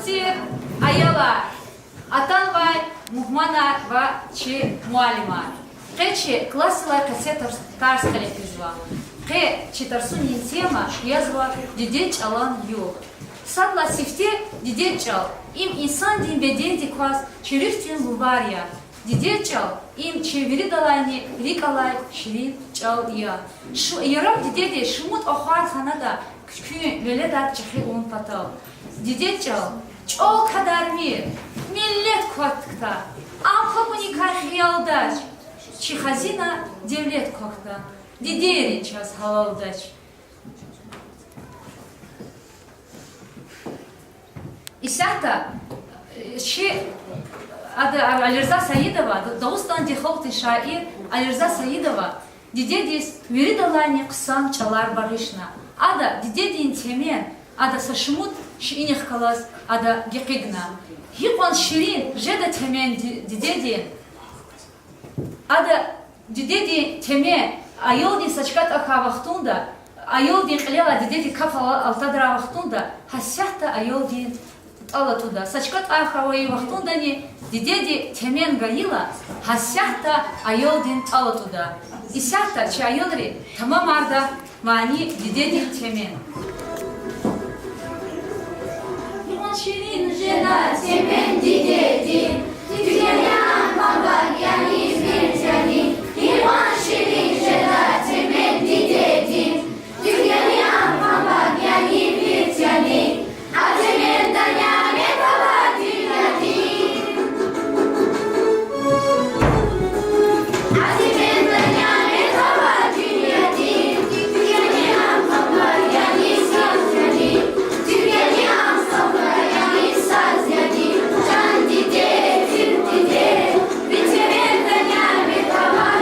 Muhtir, ayalar, atanvay, muhmanar ve çi mualimar. Qeçi klaslar kasetör tars kolektivizva. Qe tarsunin tema yazva dideç alan yok. Sadla sifte dideç al. İm insan din bedeni kvas çiriftin luvarya. Dideç al. İm çeviri dalayni rikalay şirin çal ya. Şu yarak didede şumut ahar hanada küçük böyle da çıkı on patal. Dideç al. Çok kadar mi? Millet kottukta. Amka bunikar hiyaldaç. Чи хазина девлет кохта, дидери час халалдач. İsahta, adı Alirza Sayidova, Dağıstan dihokti şair Alirza Sayidova, didedis viridalani kısam çalar barışna. Ada didedin temen, ada saşımut şiinih kalas, ada gikigna. Hikon şirin, jeda temen didedin. Ada didedi teme ayoldi saçkat akha vaxtunda ayoldi qilala didedi kafa altadra vaxtunda hasyahta ayoldi alatuda saçkat akha vay vaxtunda ni didedi temen gayila hasyahta ayoldi alatuda isahta çi ayolri tamam arda mani didedi temen şirin jena temen didedi tükeyen baba yani İman şirin jeda temen didedi Tükeyen baba yani bir tiyani Atemen danyame baba dünyadi Atemen danyame baba dünyadi Tükeyen baba yani saz yani Tükeyen baba yani saz yani Can dide, tim dide Bitemen danyame baba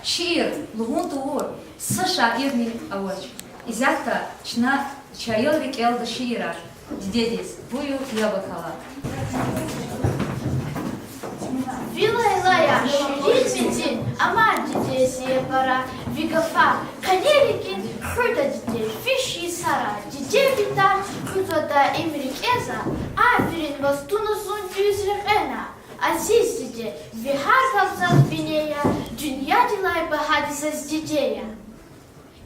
şiir, luğun tuğur, sı şairni avaç. İzahta, çına çayılrik elde şiirar. Didediz, buyu yabakala. Vilayla şiirin ama didesi para vigafa kalerikin hırda dide fişi sara dide vita hırda emrik eza afirin bastunuzun yüzrefena aziz dide ve her kalsaz bineya dünya dilay bahadisaz dideya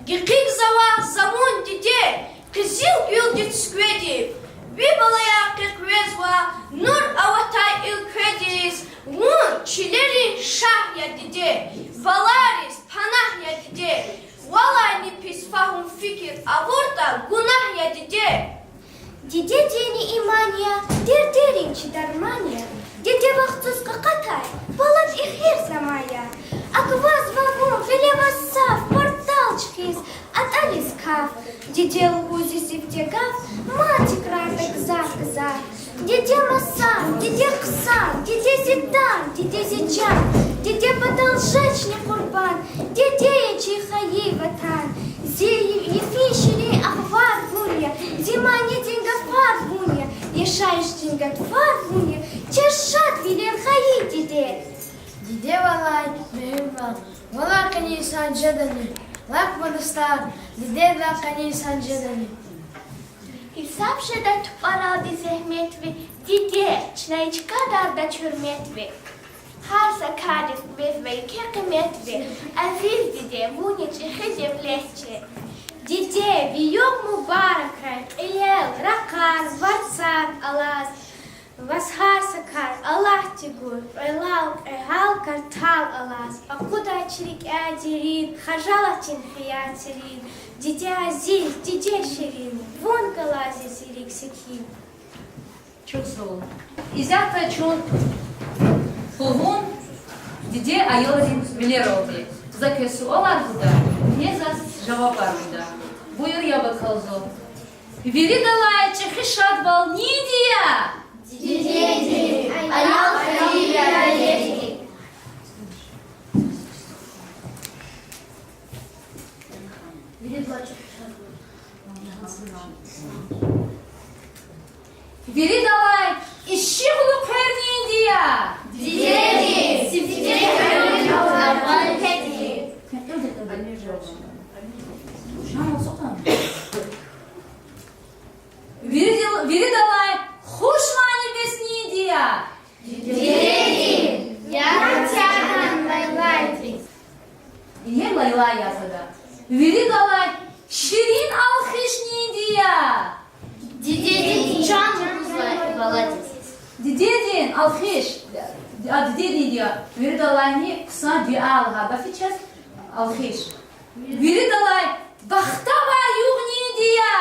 Gikik zava zamun dide kızıl yıl ditskvedi Vibalaya kekvezva nur avatay ilkredis Mun çileri şah ya dide Valaris panah ya dide Valayni pisfahum fikir avorta günah ya dide Dide dini imanya derderin çidarmanya Dede vaktus kakatay Balat ihir zamaya Akvaz vavun veleva saf Portal çkiz Atalis kaf Dede lhuzi sivtegaf Mati kratek zakza Dede masa, dede kısa, dede zidan, dede zican Dede подолжечный курбан, дедея чихаи ватан Ефишили ахвар вунья, зима не деньгофар вунья Ешаешь деньготфар вунья, чешат вилер хаи деде Dide valay mehimman Valla kani sancadani Lak manıstar Dide la kani sancadani Hesap şeda tuparadi zehmet ve dide çnayç kadar da çürmet ve Harsa kadif bezvey kekimet ve aziz dide vuniç ihidem lehçe Dide Yok mübarek iyel, rakar, varsar, alas, vashar sakar, Allah tigur, elal, halkar, tal alas, akuda çirik adirid, хажалачин приятелин, дитя азиз, дитя şirin, vun galazi sirik sikim. Çok sağ olun. İzahta çok Kulhun Dide ayolun bilir oldu. Zaki sualar burada. Ne zas cevap var burada. Buyur ya bakalım. Veri dalaya çıkı şadbal ne diye? Didedi, ayal hayırlı. Veri dalaya işi bulup her ne diye? Didedi, sivdide hayırlı pedi. Veri dalaya hoş mani besni diye? Didedi, yaratan laylaydı. Niye layla yazıda? Veri dalaya şirin alkış ne diye? Didedi, can baladiz. Didedin alkış. Didedin diyor. Veri dalaya kısa bir alha. Bafiçez alkış. Veri dalaya bakta var yok ne diye?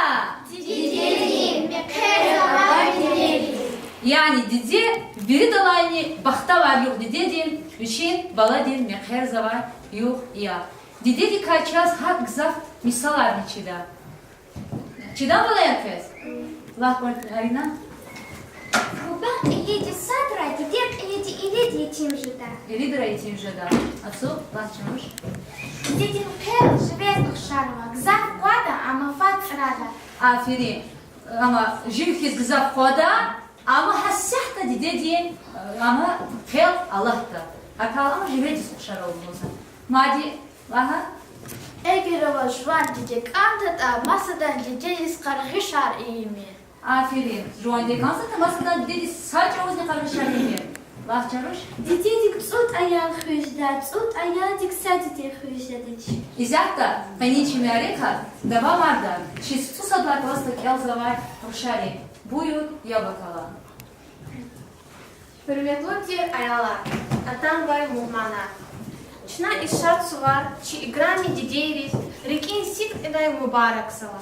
Didedi, mekher var didedi. Yani dide veri dalaya bakta var yok didedin. Üçün baladin mekher zavar yok ya. Didedi kaçaz hak zaf misalar içida. Çidan bala yapıyoruz? Lahbart Arina. Kubat iyiydi sadra, didek iyiydi iyiydi yetimcide. Лидера этим же, да. Отцу, плачешь. Дидин пел, железных шарова, гзав года, а мафат рада. Aferin. Ama jülkiz güzel koda ama hassahta dedin ama fel Allah'ta. Akal ama jülkiz kuşar olmalı. Madi aha. Eğer o jvan diyecek anda da masadan diyeceğiz karışar iyi mi? Aferin. Juande kansa da masadan dedi sadece özne karışar değil. Lahçaruş. Дидедик цут аял хыжда, цут аялдик садите хыждадыч. İzahta Feniçi Amerika devam arda. Çiz susadlar просто kelzavar kuşarı. Buyur ya bakalım. Приветствуйте, Аяла. Атангай Мухмана. Чна ишат сувар, чи играми дидейрис, рекин сик эдай мубарак сала.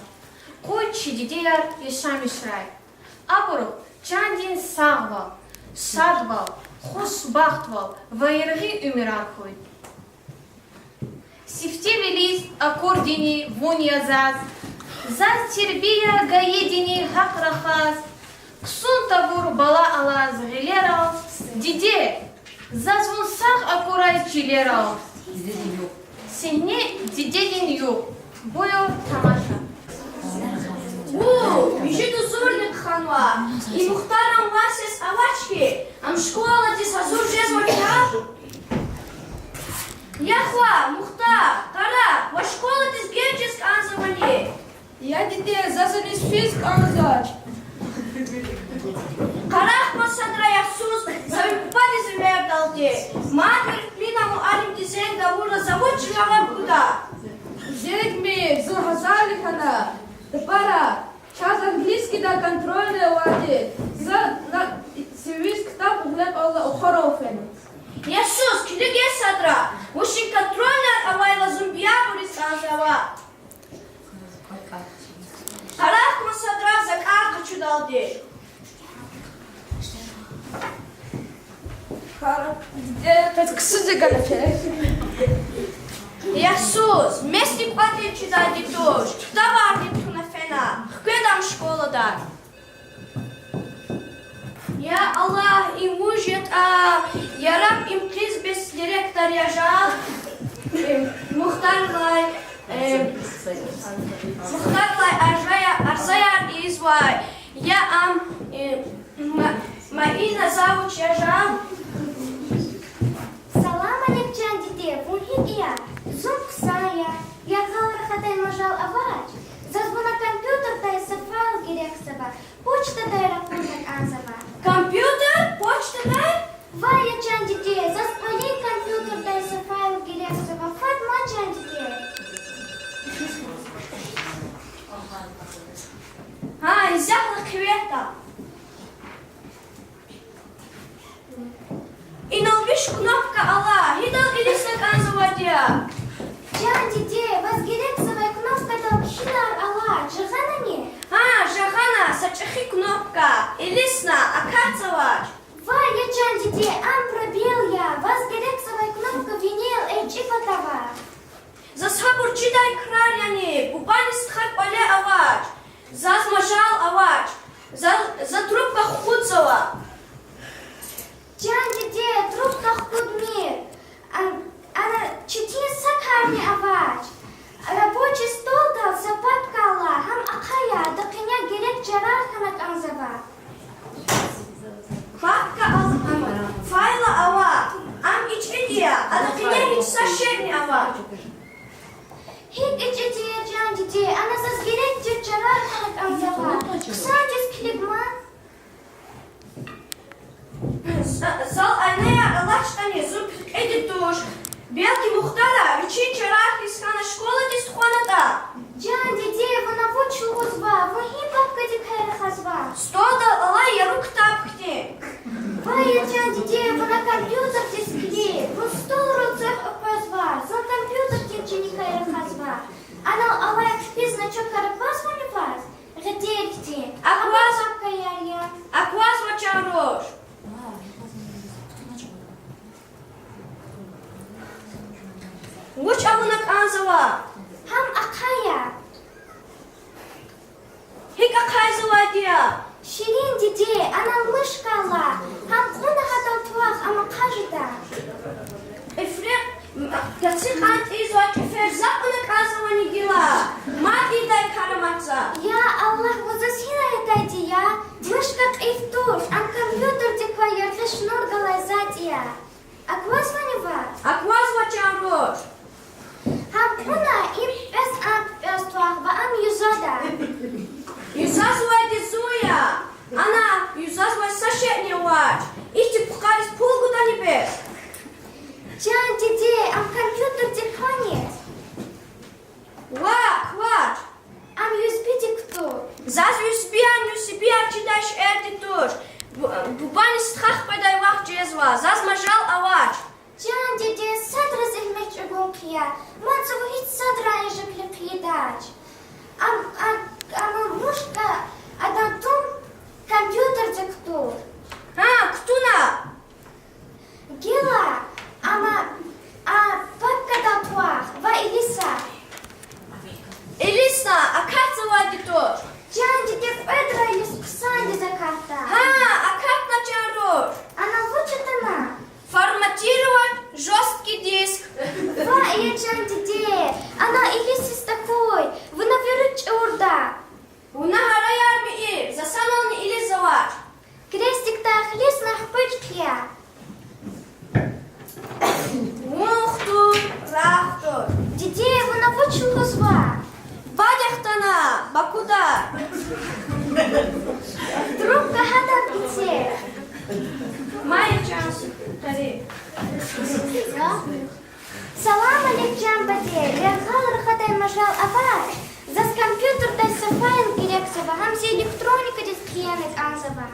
Кой чи дидейар ешами шрай. Абуру, чандин сағвал, шадвал, хушбахтвал, вайырғы умирак хуй. Сифте велис аккордини вон язаз, заз тербия гаедини хак рахаз, Ксун тавур бала алаз гилерал, диде, зазвон сах акурай чилерал. Сенне дидедин юк, бою тамаша. Бежит узорник ханва, и мухтарам васис авачки, ам школа дис азур жез вачар. Яхва, мухтар, кара, ва школа дис генческ анзавали. Я диде засанис фиск анзач. Карах масадра яхсус, завиппади зимер далди. Мадвер плина му алим дизен давурда заводчи лавам куда. Зегми, захазали хана. Тепара, час английский да контрольный вади. За сервис китап углеб алла ухарофен. Ясус, килиге садра, мушин контрольнер авайла зумбиябурис анзава. Карах масадра закар качу далди. Ксыды галаче. Ясус, местник патичи дади туш, таварди туна фена, хкедам школа дар. Я Аллах им мужет, яраб им киз без директор яжал, Мухтарлай арзая извай, я ам Маина завуч яжал. Салам алейкум, диде, вунхин ия, зум ксая, я галар хатай мажал авач. Зазвона компьютер тай сафайл гирексаба, почта тай рахунок анзава. Компьютер? Почта дай? Вая чан диде, заспали компьютер тай сафайл гирексаба, фатма чан диде. квета. И налбиш кнопка Алла, хидал или стакан заводя. Can dede, вас герексовая кнопка толщина Алла, жахана не? Жахана, сачахи кнопка, Илисна, акацавач. Я Can dede, пробел я, вас герексовая кнопка винил эджипатава. Засхабур чидай краляни, бубани стхак бале авач. Заз мажал авач, за трубка худзова. Can dede, трубка худмир. Она четыре сакарни авач. Рабочий стол дал западка Алла, хам акая, до коня герек жарарханак анзава. Папка алхама, файла ава, ич идия, а до коня ич сашерни авач. Хик идея Can dede, она заз герек жарарханак анзава. Ксанчис клигма. Зал айнея алачтани, зуб эдитуш. Белки Мухтара, вичин чарах из хана школа дистхуаната. Can dede, вона вучу узва, вахи бабка дикая хазва. Стол дал ала я рук тапхте. Я Can dede, вона компьютер дискли, в стол руцех опазва, за компьютер дикая хазва. Она ала экспи значок карапас ванипас, гадельки. Акваз, Бабка я. акваз вачарош. Уч авунак анзава. Хам акая. Хик акайзава дия. Ширин дede, она мышка Алла, хам куна хатал туах, ама кажета. Эфрек, гацих ант извач, эферзак унак анзава нигила. Мади дай караматса. Я Аллах возасила это дия, мышка кайфтуш, ам компьютер диква ярты шнургала задия. Аквас ванива. Акваз вачарош. Хам куна им пес туах, ва ам юзада. Юзазва дизуя. Она юзазва сашетни вач. Ихти пухарис пулгуда небес. Can dede, ам компьютер дикханет. Хват. Ам USB дикту. Заз юсбиан юсибиан чидаш эрдитуш. Бубани стхах падай вах джезва. Заз мажал авач. Can dede, садра зельмеч агункия. Мацаву хит садра ежеклик едач. Ам мушка, адантум компьютер диктур. Ктуна. Гила, папка датуах, ва Илиса. Элисна, акацава дитуш. Can dede, Педра Илис псанди закарта. Акат начарош. Она вучит она. Форматировать жесткий диск. Я Can dede, она Илисис такой, вы наверуть урда. Уна хараяр бии. Засанон или завач. Крестик тах лис нахпычкия. Мухту, рахту. Дede, вы навучу узва. Бадяхтана, бакуда. Трубка хата пице. Май час. Тари. Салам алейк Can-bade, лягал рахатай мажал авар. Зас компьютер дай сафайл герексова, хамси электроника дискиянет анзава.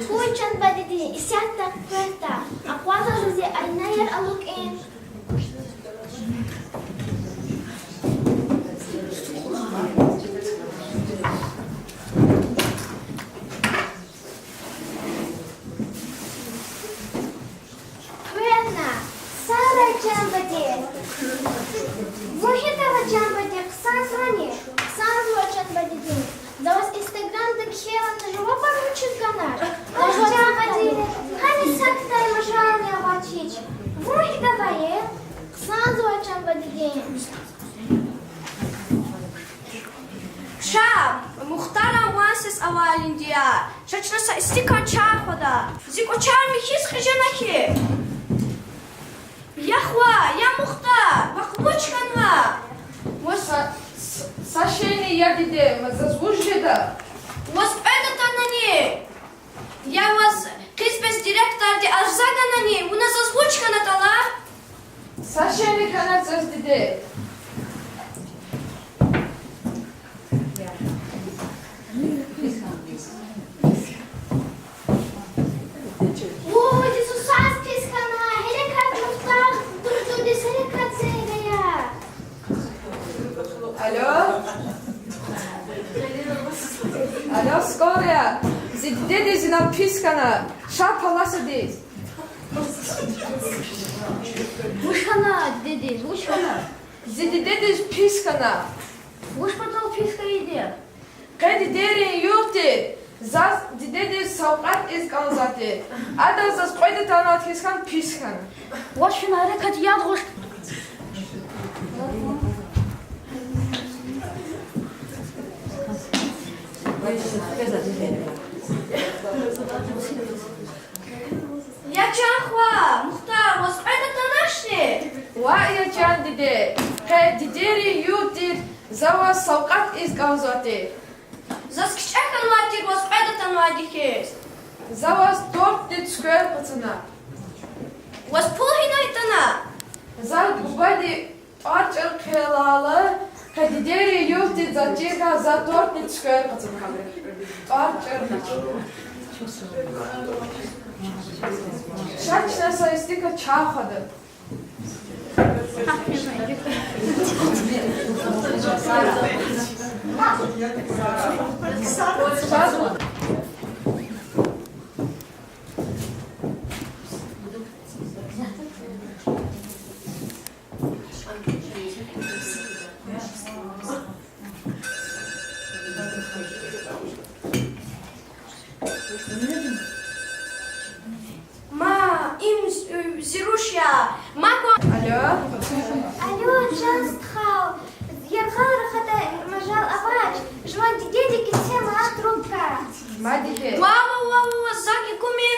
Хуй Can-bade, исят так пэрта, акваза жузе айнайер алук эн. Верно, Сара Can-bade. Вухитава Can-bade, ксан звони. Ксан Can-bade. За вас Инстаграм так хела на живо поручит ганаш. Ваш Can-bade, хани сактай мажал не авачич. Вухитава е. Ксан Can-bade. Шаб, Мухтара вансис авалиндия. Шачнаса истика чахода. Зикочар михис хижанахи. Яхва, я Мухтар, бахбучканва. Сашени я диде, заслужили. Was это танани? Я вас кизбес директор де арзаганани. У нас озвучка натала. Сашени канат диде. Alo, skoria. Zidede zina piskana. Şap palası değil. Ушкана, деде, ушкана. Zidede piskana. Уш потом писка иди. Kedi derin yurti. Zaz didede savqat iz kanzati. Ada zaz qoyda tanat kiskan piskana. Вошина рекат ядгош. Я чахва, Мухтар, was heute tanashne. Wa ya can dide. Kedi derin yurti. Zawa savqat iz kanzati. Das Gschechen Matir, was heute tanwadikes. Zawas dort dit square patsana. Was pulhinaitana. Zal ubadi archer khelalı. Kedi derin yurti zatirka za dort dit square patsana. Archer. Şaçna sayıstika çağhadı. Ma, im Zirusha, Mako. Alo. Алло, Джанстхау. Я хата мажал авач. Жван деди китсема трубка. Madide. Вау, заки куми.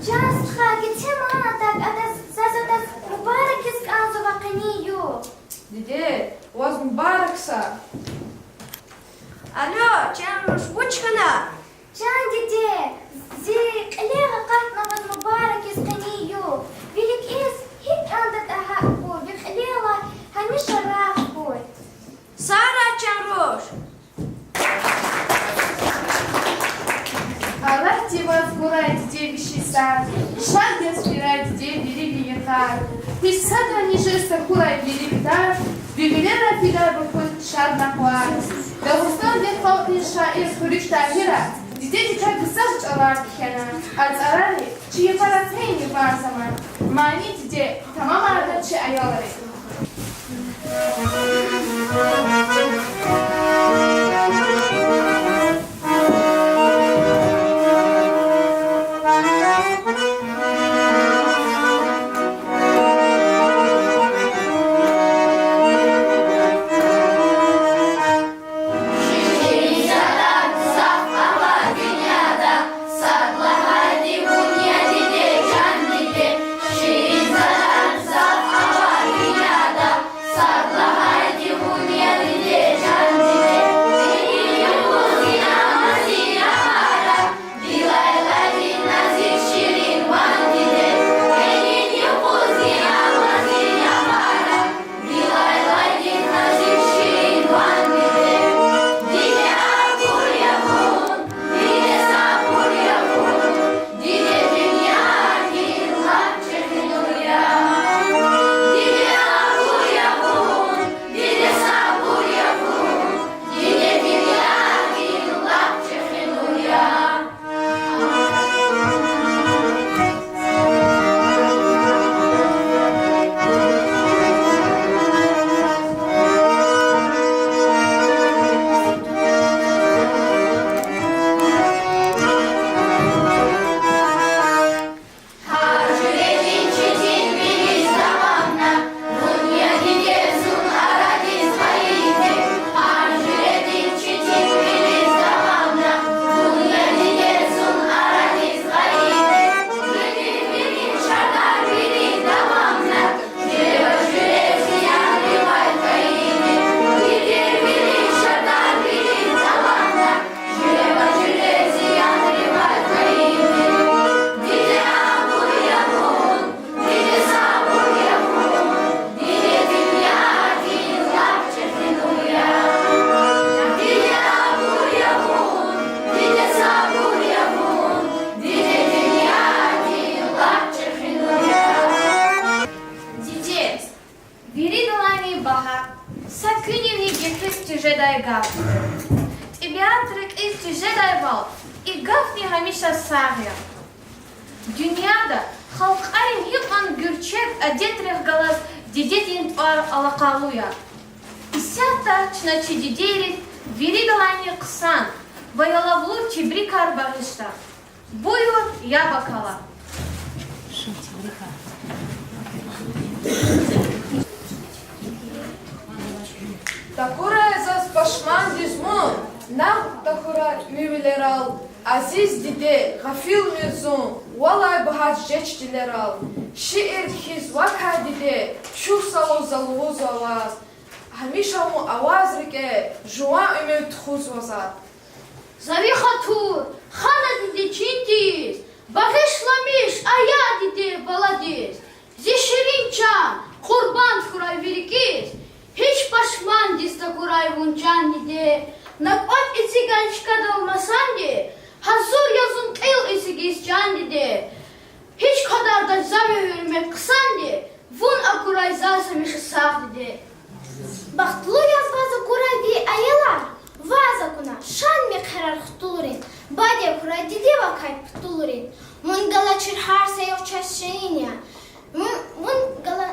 Джанстха, китсема так, ада зазадас мубарак из канзова канию. Dide. Was mübareksa. Алло, Чамруш, Бучкана. Джан деде, зи лега катна вас мубарак из канию. Велик из хит андат ахакку. Вих лега хамиша рахку. Сара Чамруш. Allah тебя сгурает детей вещеса, шаг спирает детей великий ветер. Пусть сада нижеста курай великдар, бивилера фига выходит шаг на хуар. Да устал для фауки шаир хуриш тахира, детей как сажать алар кхена, а царали, чьи паратейни варсама, мани детей, тамама радачи аялари. Садла хайди, Нині якийсь жедай гав. Тибіатрик із жедай вал. І гавні гаміша сагя. Dünyada halkların yıkan gürçek adetreh galaz didedin var alakalıya. İsyata çnaçı diderit veri dalani kısan vayalavlu tibrikar barışta. Buyur ya bakala. Takura esas paşman dizmun, nav takura müvileral, aziz dide, gafil mezun, valay bahar jeçdileral, şiir hiz vaka dide, şur savuz alvuz avaz, hamisha mu avaz rike, juan ümit khuz vazat. Zaviha tur, xana didi çintiz, bakışlamış aya didi baladiz, zişirinçan, kurban kuray virikiz, hiç başman dizde kuray vuncan didi, nabat isi gançkada olmasan di, hazır yazın kıl isi gizcan didi, hiç kadar da zavi hürmet kısan di, vun akuray zasamışı sağ didi. Бахтлу язваза куради аяла, ваза куна, шан ми карар хтулурин, баде куради дева кайт птулурин, мун гала чирхар сеyok çaşşinya, mun gala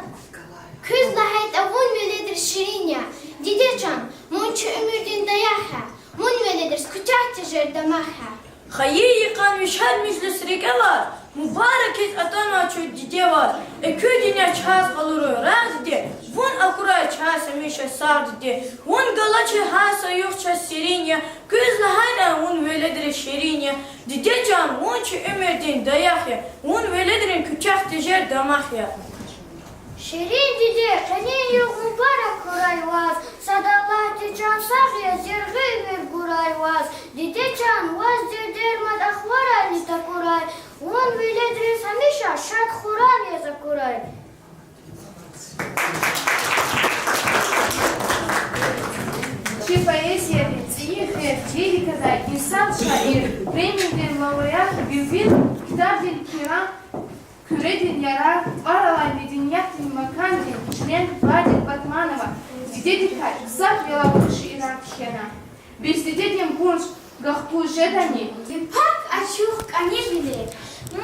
küz lahayt avun veledir şirinya, didecan, mun çı ömürdün dayaha, mun veledir skuçak tejer damaha. Hayır yıkan müşhel müjlüs rekelar, mübarek et atan açı dide var. Ekü dünya çağız kaluru raz dide, vun akuray çağız emişe sar dide, vun galaçı hasa yokça sirinya, gözle hayran vun veledir şirinya, dide can vun çı ömürdün dayahya, vun veledirin küçak tejer damahya. Şirin dide, kanin yok mübarek kuray vaz, sadallah can sahya zirgı bir kuray vaz, dide can vaz dirdirmad akhvara lista kuray, vun veledris hamisha şad kuran yaza kuray. Чи поэзия Циехе, Великая, Инсан Шаир, Премиер лауреат, Бювин, Китабдин Киран, Küredin Yarar, Aralay Medeniyetin Makandin, член Владимир Батманова, Дидедика, Ксак Велавыши Иракхена. Без Дидедин Бурж, Гахпу Жедани, Pak açuq kanibili,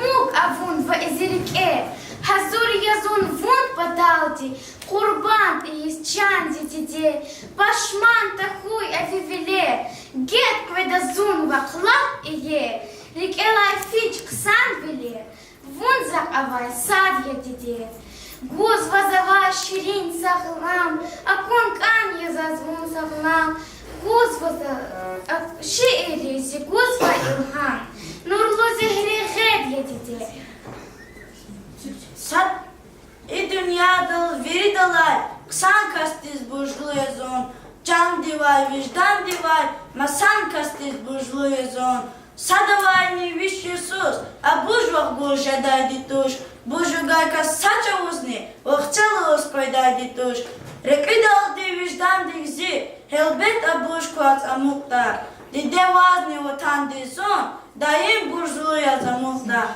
mug avun va ezirike, hazur yazun vun badaldi, kurban is çandi dide, başman takuy avivile, get kvedazun va klap iye, rikelay fiç ksan bile, vun zak avay sadye dide, goz vazava şirin sağlam, akun kan yazaz vun sağlam, Господа, şiirisi, Gospa ilham, nurlu zehri ged yedidi. Sat e dünyada veri dalay, ksan kastiz burjlu yazon, can divay, vicdan divay, masan kastiz burjlu yazon. Sadavay ni viş Yusus, a burjvah gulşaday dituş, burjugayka saça uzni, vahçalı ospayday dituş. Rekidal di vicdan digzi, helbet a burjkuat a muhtar. Dide vazni vatan dizon, daim burjlu yaz a muhtar.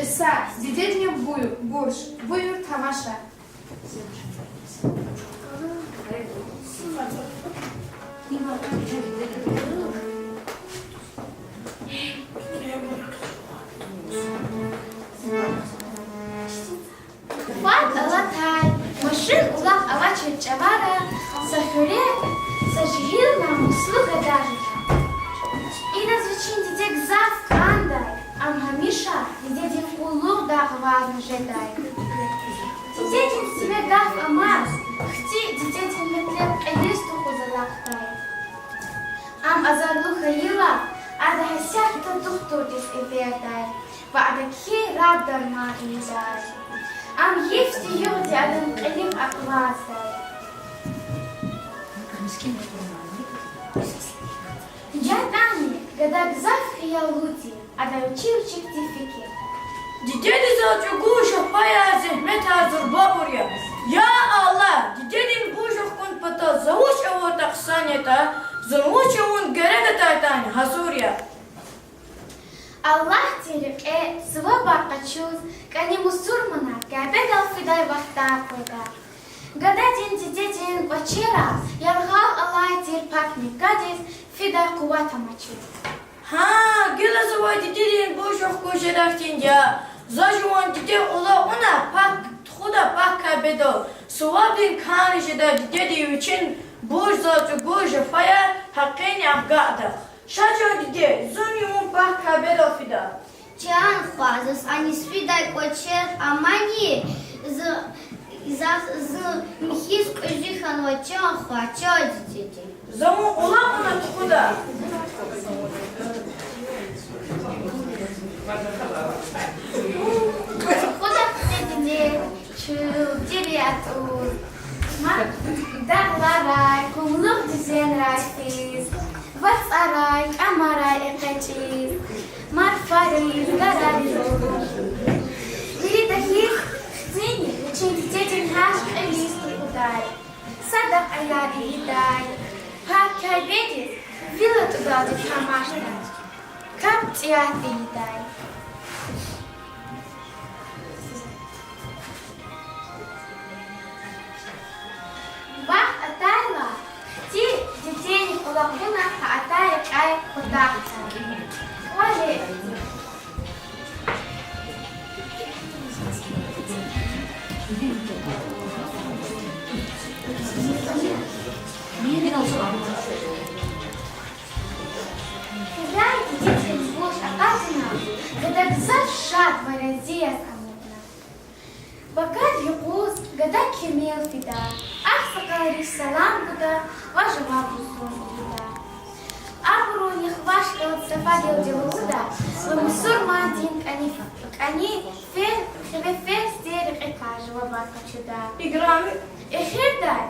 Иса, Дидедин Бурж, Бuyur Tamaşa. Фат алатай, машин улак авачи чавара, сахюре, сажгил нам услуга дарика. И назвачин дидек зав кандай, ам хамиша дидедин улуг дах вазн жедай. Дидедин себе гав амаз, хти дидедин метлеп элисту хузалахтай. Ам азарлу хаила, ада хасяк то тухтур дис эвердай, ва ада ки раддар ма изай. Am jefti yurdi adam qelim aqvazday. Jadani, gada gzaf khiyaludi, ada uçil çektifiki. Didedi zaçı guşa paya zehmet hazır baburya. Ya Allah, didedin guşa kun pata zavuç avota ksaneta, zavuç avun gerede taytani hasurya. Allah terip sıva bakka çuz, kani musurmana, gabed alfiday vakta koyda. Гададин дидедин бачера, яргал алай дир пакни гадис, фидар кувата мачи. Ha, gül azıva didin boş yok koşarak ya. Zajuan dide ola ona pak xuda pak kabedo. Suvabdin kanışı da dide için boş zatı boş faya hakkın yapgada. Şaca dide zunyumun pak kabedo fida. Чан хвазас, они свидай кочер, а мани з михис кожихан вачан хвача дидеди. Zaman ola ona xuda. Куда дидеди, чудилиатур. Дарларай, кумлук дизен райфиз. Вацарай, амарай экачиз. Марфариз, гарариз. Лиритахих зини, личин дидедин хаш элис кудай. Садак аяри идай. Пак кайбедис, вилла тудади хамашна. Кап тиати идай. Бах атайла, ти детей кулакуна ха атая кай кудахта. Вали. Хозяин детей служ акатина, когда зашат валязия самотна. Бакат юкуз, гада кемел фида, ах сакари салам гуда, важава бусун фида. Абру нехвашка от сафадил делуда, вамсур мадин кани фер стерик экажва барка чуда. İgrami. Эхирдай,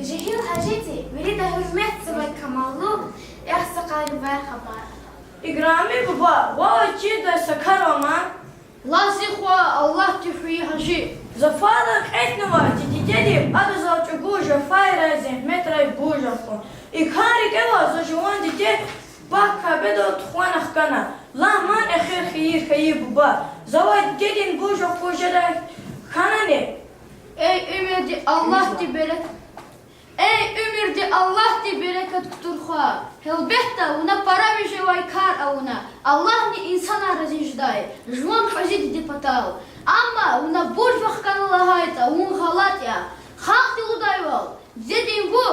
жихил хажити, вирида хурмет савай камаллу, ях сакари вай хабар. İgrami baba. Vay da sakar ama. Лазихва Аллах тихуи хажи. Zafadak etnova didedi adı zavçı guja fayra zehmetra buja fon. İkari keva zajuan dide bak kabedo tuğanak kana. Lahman ehir khiyir khiyir baba. Zavad dedin buja kujada kanane. Ey ümirdi Allah di bereket. Ey ümirdi Allah di bereket kuturha. Elbette una para vijevay kar avuna. Allah ni insana razijday. Jwan hajid di patal. Ama una burj vakkan lahayta un halat ya. Hak diludayval. Zedin bu.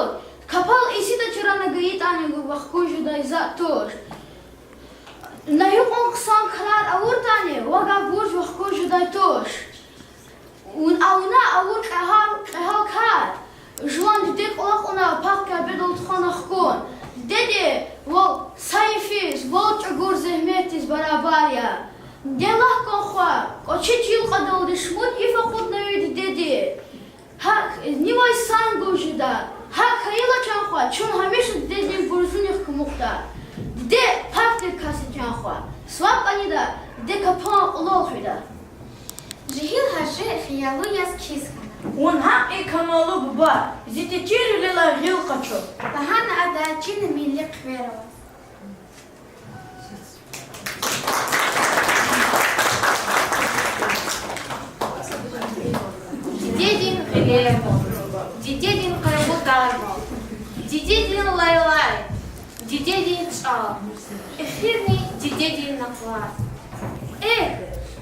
Kapal isi de çırana gayit anigu vakkujuday zatur. Na yukon ksan kalar avurtani. Vaga burj vakkujuday tosh. Un avuna avur kahal kar. Жуан дидек олақ она паққа бедол тұханақ кон. Деде, вол сайфиз, вол чагур зехметиз барабаря. Делах кон хуа, кочи чил қадол дешмут ифа худ навиди деде. Хак, нивай сан гужида. Хак хаила чан хуа, чун хамиша дедин бурзуних кумухта. Де пак дед каси чан хуа. Свап анида, де капан олохида. Жихил хажи хиялу яз киска. Un hak kanalı baba. Zitiçir lela gil kaço. Bahana ada çini milli kverova. Дидедин гелево, дидедин кайбутарво, дидедин лайлай, дидедин чал, эфирный дидедин наклад. Эх,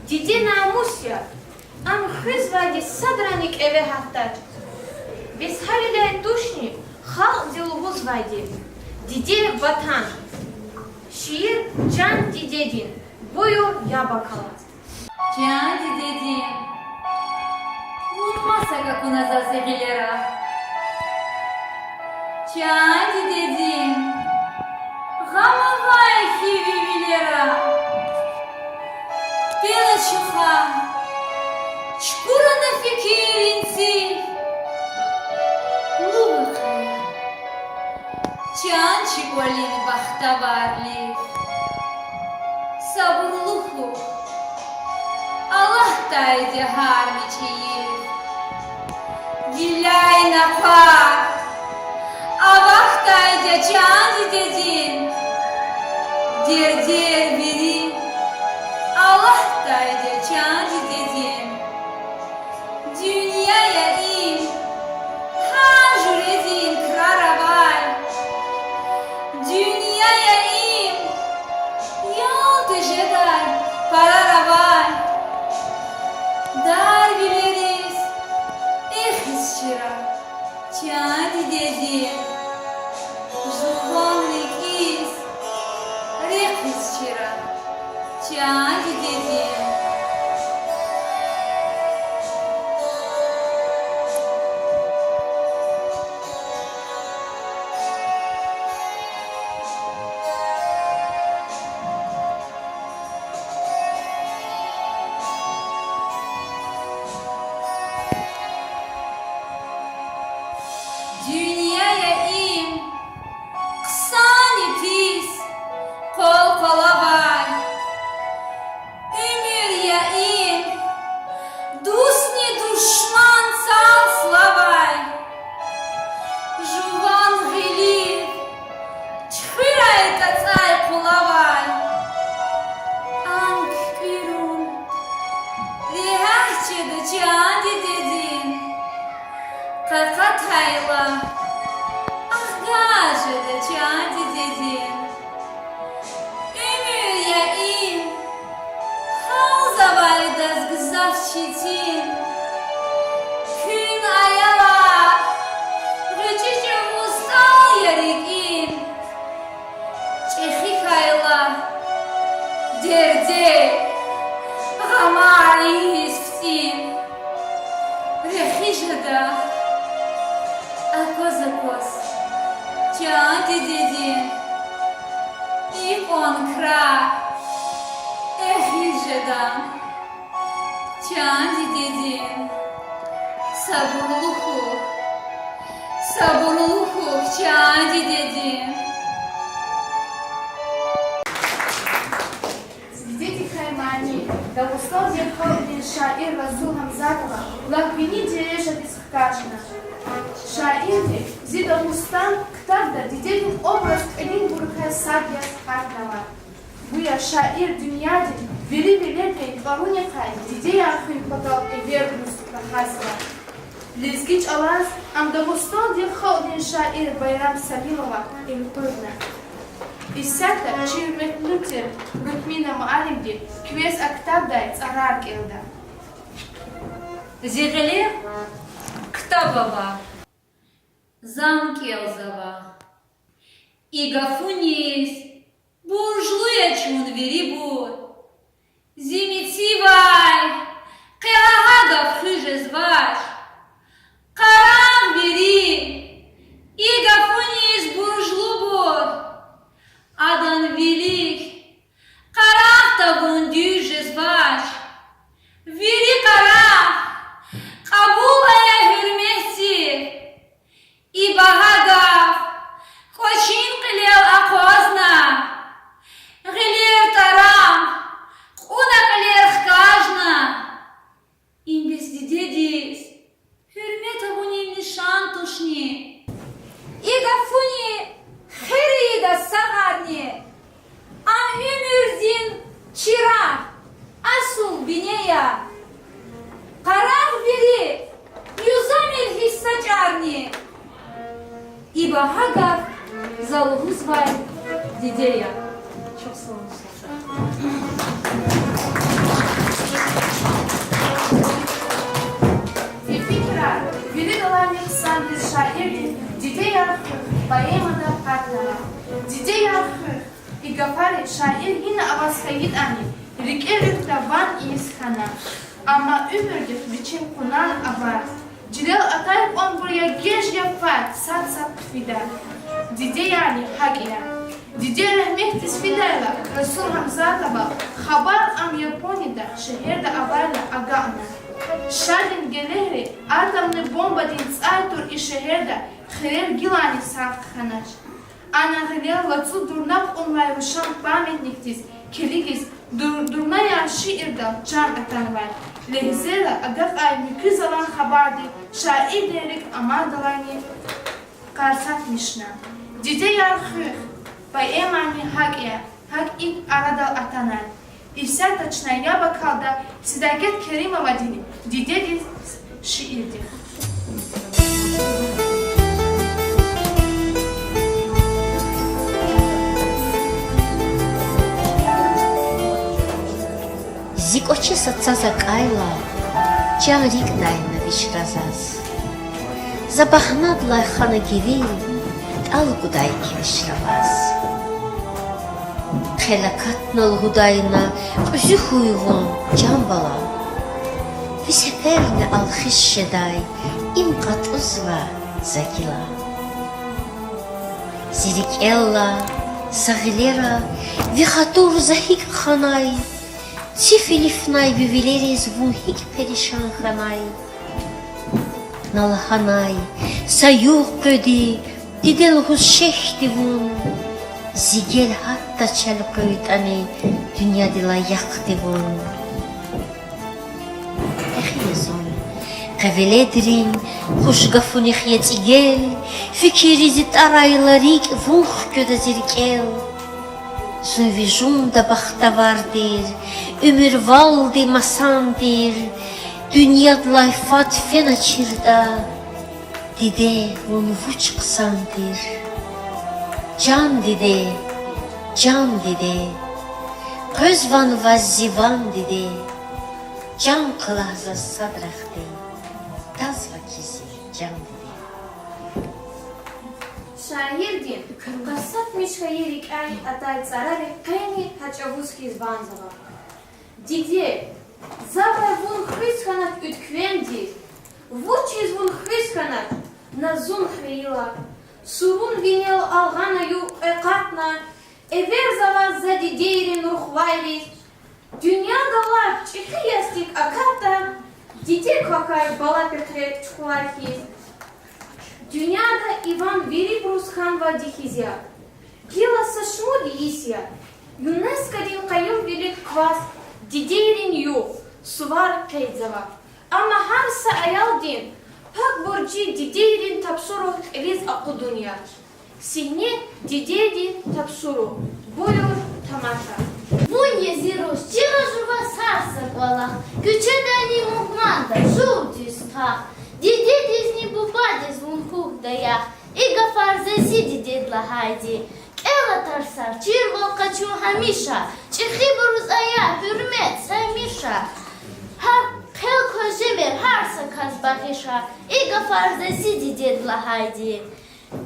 дидена амусья, ам хызвади садраник эве хаттач. Без халидай тушни, хал дилугуз вади, диде ватан. Şiir Can Didedin, buyur ya bakalım. Can didedin. Unutmazsa как у нас засегелера. Can didedin. Гамавай хиви вилера. Пела чуха. Чкура на фикиринци. Лухая. Can çikolin bahtavarli. Sabırlıhu. Allah daydı harmiçeyi. Gillay napar. Allah daydı can didedin. Der biri. Allah daydı can didedin. Dünyaya in. canı dedin. Kakatayla ahgaşı da canı dedin. Ömür ya im, hal zavaydas gızaf çitin. Gün ayala, rıcıcı mustal yarik im. Çehikayla, derde, gamari hisftin. Rehijada, akos, canı dedin. İpon kra, ehijadan. Canı dedin. Sabırlıku, canı dedin. Свидетель Хаймани, Дагустан Зерховный шаир Разул Хамзатова, Лаквини Дереша Бескакашна. Шаирди, Зи Дагустан, Ктарда, Дидельный образ Элин Буркай Садья Артнава. Буя шаир Дуньядин, Вели Велердей, Варунякай, Дидей Архин Потал и Вернус Прохасова. Лизгич Алаз, Ам Дагустан Зерховный шаир Байрам Салимова, Илпырна. İssətdə çirməklidir, rükminə müəllimdir, küves aktabday çarar gəldə. Зерели Ктабова, Замкелзова, Игафунис, Буржлуя чун верибу, Зимицивай, Келагагав хыжезваш, Карам вери, Игафунис буржлубур, Adan velik, karahta bundüjes baş, veri karah, kabulaya hürmesi, ibahagav, koçin qilel akozna, gilir taram, kuna gilir xkajna, imbes didedis, hürmet abunin nişan tuşni, igafuni, Херida сагарни, ам өмірден чира, асул бинея, қарақ бери, юзамел хиссачарни, ибо хагав залугузвай дидея. Çok sağ olun. Fikra, Veli Dalarnik Sandir şairdi, Didey Arhır, Bayemada Artnava. Didey Arhır, İgafari şair yine avaskayit ani, Rikerlikta van iskana. Ama ümürdük biçim kunan abar. Cilal atayıp on buraya genç yapar, sat fida. Didey yani hagia. Didey rahmetis fidayla, Resul Hamzataba, Habar am Yaponida, şehirde abarla agana. Şadin gelehri, atamlı bomba din tsaytur i şehirde, Херер Гилани Савханаш. Ана Хелел Лацу Дурнав онлай Рушан памятниктис, Келигис Дурная şiirda can atanvar. Lehzela agaf ay müküz alan habardi, şair derek amadalani karsak nişna. Dide yarhı, bay emani hagya, hag ilk aradal atanar. İhsar taçına ya bakalda, Sidaget Kerimova dini, didedis şiirdir. Зикочи сатца кайла, чарик найна вишразаз. Забахнадлай хана гивил, алгудайки вишраваз. Хелакатнал гудайна, зюхуйгон джамбала. Висеперне алхиш шедай, имкат узва загила. Зирикелла, сагилера, вихатур захик ханай. Цифилифнай бивилерез вунхик перишан ханай. Налханай, саюх пödi, didel huşşehti vun. Zigel hatta çalıköyt ani, dünya dila yaktı vun. Ehiyezon, kaveledrin, huşgafunik yetigel, fikirizit araylarik vunх köda zirkel. Sunvijum da bahtavardir, ömür valdi masandir, Dünyadlay fat fena çirda, dide onu vuç kısandır. Can dide, közvan vazzivan dide, can kılahza sadrahte, tazva kizi can dide. Şair din, kasat mişhayirik ay atay zarare kayni haçavuzki zvanzava. Dide, zavay vun hriskanat ütkvendi, vuçiz vun hriskanat nazun hreila, surun vinel algana yu ekatna, ever zava zadideyrin ruhvayris, dünyada var çıkı yastik akata, dide kakay bala pekre çuvarkiz. Dünyada Иван Вирибрус-хан Вадихизя, Кила Сашмуди Исья, ЮНЕСКО-дин кайым велик квас, Дидейрин ю, Сувар Кейдзава. Ama harsa ayal din, Pak borci Dideyrin tapsuru eliz akudunja. Sihne Dideydin tapsuru, buyur tamasha. Vun yezirus, çira juva sarsa balak, küçedeni muhmanda, žūdis tak. Dide dizni bubadis vun hugdaya, iga farzesi didedla haydi. Ela tarsar, çirval kaçu hamişa, çihi buruz aya, hürmet saymişa. Har pel kojever, harsa kazbahişa, iga farzesi didedla haydi.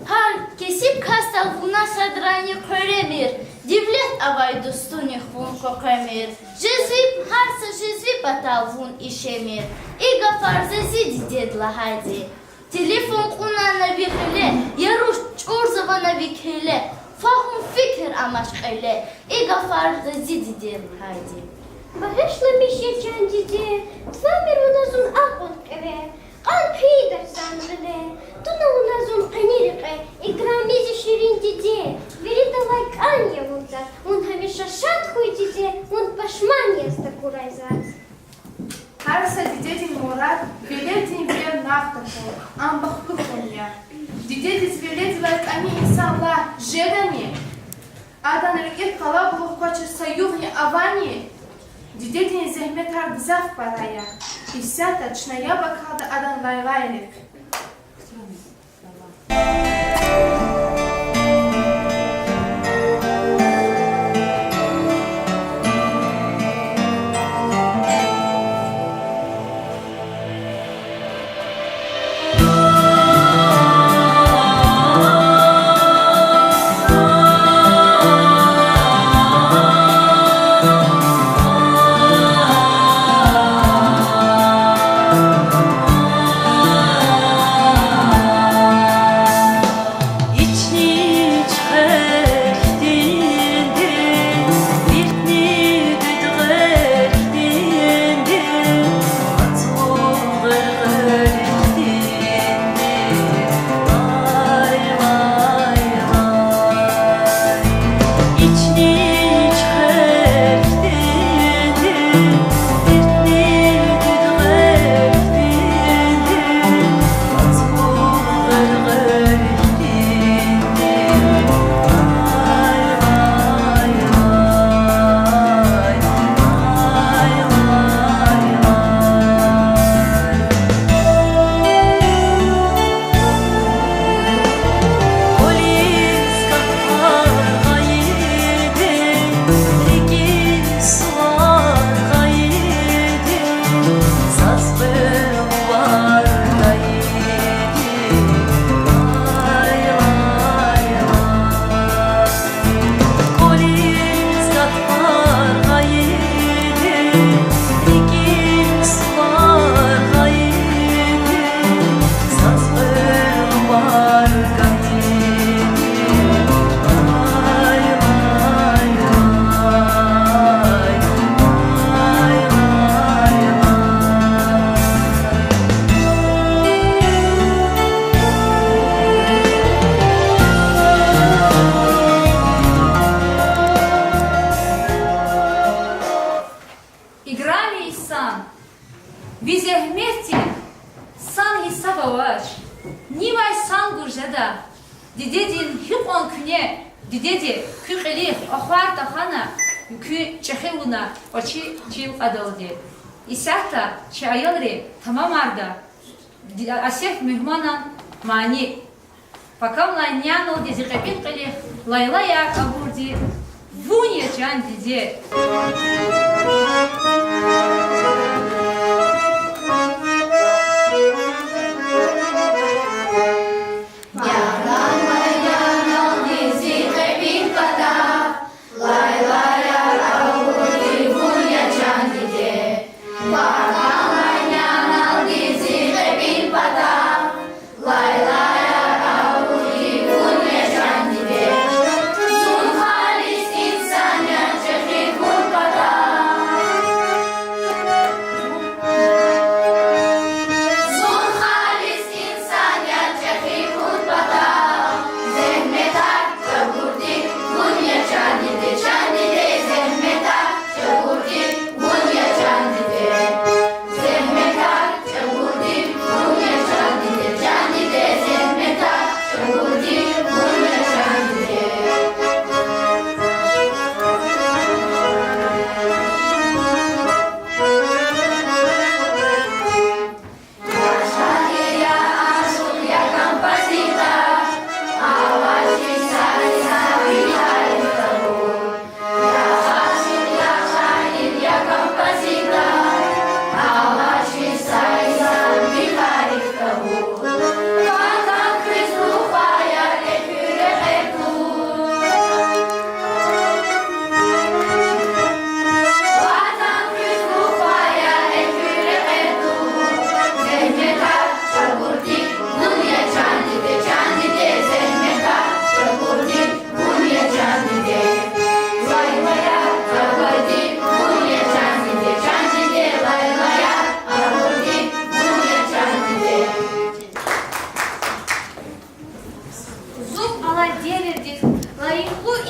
Har kesip kastal vuna sadrani köremir, divlet avay dostunih vun kokemir. Jezvip harsa jezvip atal vun işemir, iga farzesi didedla haydi. Telefon kunana vikhle, yaruş çorzavana vikhle, fahum fikir amaşkele, iga farzesi didedla haydi. Багишлами ще чандіде, твамір уназун акон кеве, кан пейдер санреле, туна уназун канірике, іграмізі ширин діде, вірідалай кан'я вунта, он хаміша шатхуй діде, он пашман яста курайзат. Harsa didedin Murat, veledin ver naftahu, ambaklı konya. Didediz veled vaz ani insanlar jedami. Adan erkek kalabılık kaçırsa yuhni avani. Didedin zahmet har gzaf paraya. İsyata çnaya bakada adan laylaylik. Didedin hükon küne, didedi kükeli ahvar tahana, kü çehe una, oçi çil adaldi. исяхта чи айолри тамамарда асеф мехманан мани пока лайняно дизикапит кали лайла я абурди вуня чан диде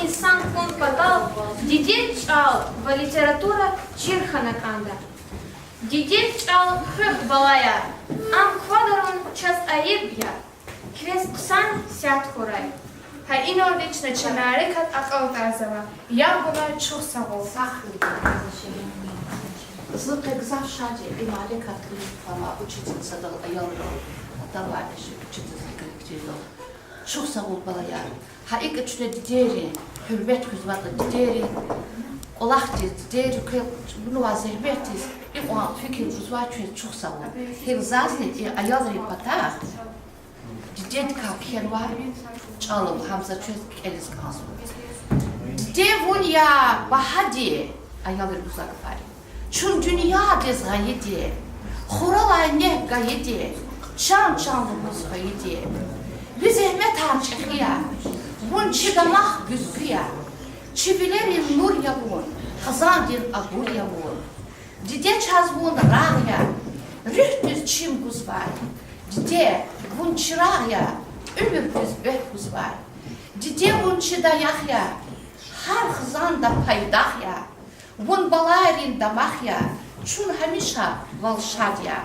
инсан кун патал, дидет чал, в литература Чинхана канда. Дидет чал хых балая, ам квадарон час аибья, квес ксан сят хурай. האינורדיץ' נצ'נאריקת אקאוטазова. Я була чухсаво. Zlık zavşadı imare katlı ama uçucu sadal ayolro davarış uçucu zıkırıkçıydı. Çok sağ ol balaya. Ha ilk üçüne dideri, hürmet kuzvatı dideri, olakçı dideri, bunu vazirmetiz. İlk o fikir kuzvatı çok sağ ol. Hil zazni ayolro patah. Dided kapıyan var. Çalım hamza çöz eliz kalsın. Devun ya bahadi ayolro uzak var. Çün dünya dez gayedi, xoralay ne gayedi, çan çanımız gayedi. Biz ehmet harçıkıya, bun çıdamak güzgüya, çivilerin nur yavun, hazandin abur yavun. Dide çazbun rağya, rühtüz çim guz var. Dide bun çırağya, ömür güz bek guz var. Dide bun çıdayak ya, har hızan da paydak ya. Вон балайрин дамахя, чун хамиша волшадья.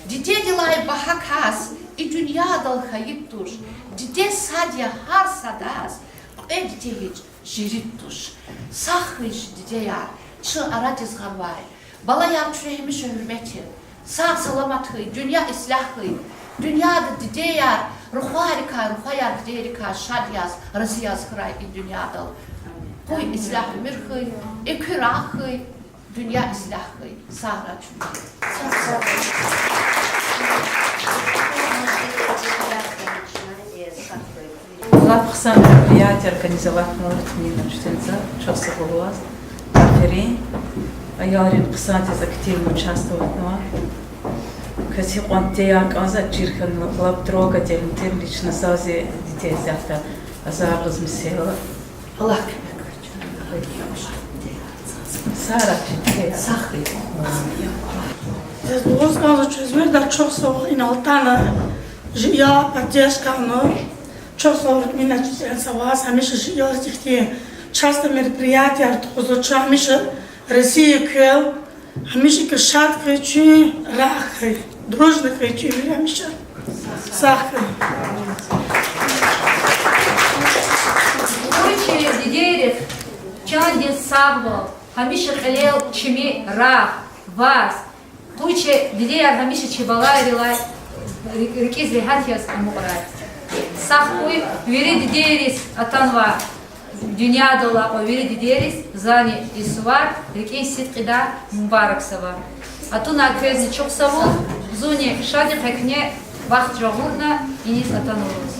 Диде дилай бахакас, и дунья дал хаиттуш, диде садья хар садас, эдитевич жириттуш. Сахыш дидея, чын арадиз гавай, балаяр чурехимиш hürmeti, sağ salamatı, dünya islahı, dünyada dideyar, ruharika, ruhayar diderika, şadyaz, raziyaz hıray in dünyada. Koy islahı mirhıy, ekürahıy, dünya islahıy, sahra çünkü. Лапхсан мероприятие организовать молодежь учительница часа голос. Аферин, аярин писать активно участвовать, но kasi qantiyar kaza çirkin lab droga delintir лично sazi детей завтра azarlız mesela. Allah Sara çünkü sahri. Розказа чрезмер да чосо и на Алтана жия поддержкано чосо мина чеченца вас хамиша жия стихти часто мероприятия тозоча хамиша Россия кел хамиша кашат качи рах дружно качи хамиша сахар Кучи дидерев чандин сабо хамиша халел чими рах вас Куче дидеяр хамиша чебалай рилай рикиз рихатияс амуqray. Сахуй вери дидерис атанва dünya dola o veri dideriz zani isuvar rikин ситқида мубараксава. Атуна квези çok savul zuni şadi hekne vaxt joğuna inis atanuruz.